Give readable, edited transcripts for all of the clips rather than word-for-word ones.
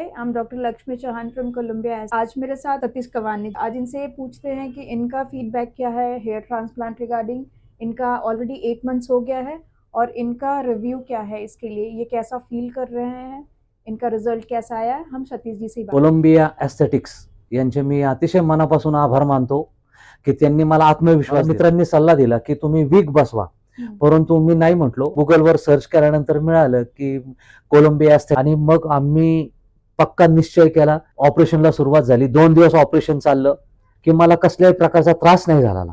High, I am doctor Lakshmi Chauhan from Colombia. आज मेरे साथ सतीश कवानी। आज इनसे पूछते हैं कि इनका फीडबैक क्या है हेयर ट्रांसप्लांट रिगार्डिंग। इनका ऑलरेडी 8 मंथ्स हो गया है और इनका रिव्यू क्या है इसके लिए, ये कैसा फील कर रहे हैं, इनका रिजल्ट कैसा आया है। हम सतीश जी से कोलंबिया एस्थेटिक्स यांचे मी अतिशय मनापासून आभार मानतो की त्यांनी मला आत्मविश्वास मित्रांनी सल्ला दिला की तुम्ही विग बसवा, परंतु मी नाही म्हटलो. गुगलवर सर्च केल्यानंतर मिळालं की कोलंबिया आणि मग आम्ही पक्का निश्चय केला. ऑपरेशनला सुरुवात झाली. 2 दिवस ऑपरेशन चाललं की मला कसल्याही प्रकारचा त्रास नाही झाला.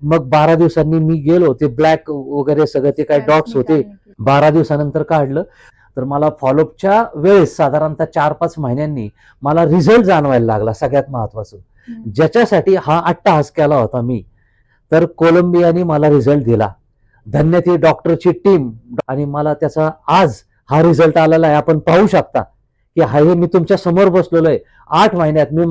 मग 12 दिवसांनी मी गेलो, ते ब्लॅक वगैरे सगळे ते काय डॉट्स होते 12 दिवसानंतर काढलं. तर मला फॉलोअपच्या वेळेस साधारणतः 4-5 महिन्यांनी मला रिझल्ट जाणवायला लागला. सगळ्यात महत्वाचं ज्याच्यासाठी हा अट्टहास केला होता मी, तर कोलंबियाने मला रिझल्ट दिला. धन्य ती डॉक्टरची टीम. आणि मला त्याचा आज हा रिझल्ट आलेला आहे. आपण पाहू शकता की हे मी तुमच्या समोर बसलेलो आहे. 8 महिन्यात मी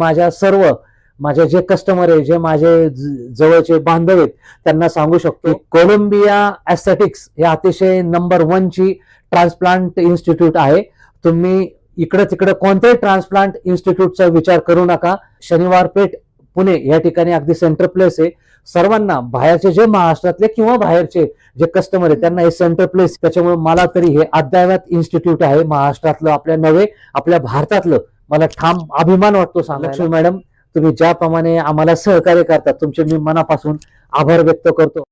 माझे जे कस्टमर आहे, जे माझे जवळचे बांधव आहेत, त्यांना सांगू शकतो कोलंबिया एस्थेटिक्स हे अतिशय नंबर 1 ची ट्रान्सप्लांट इन्स्टिट्यूट आहे. तुम्ही इकडे तिकडे कोणत्याही ट्रान्सप्लांट इन्स्टिट्यूटचा विचार करू नका. शनिवार पेठ पुणे या ठिकाणी अगदी सेंटर प्लेस आहे. सर्वांना बाहेरचे जे महाराष्ट्रातले किंवा बाहेरचे जे कस्टमर आहेत त्यांना हे सेंटर प्लेस. त्याच्यामुळे मला तरी हे अद्ययावत इन्स्टिट्यूट आहे महाराष्ट्रातलं, आपल्या नव्हे आपल्या भारतातलं. मला ठाम अभिमान वाटतो सांगायला. लक्ष्मी मॅडम, तुम्ही ज्याप्रमाणे आम्हाला सहकार्य करतात तुमचे मी मनापासून आभार व्यक्त करतो.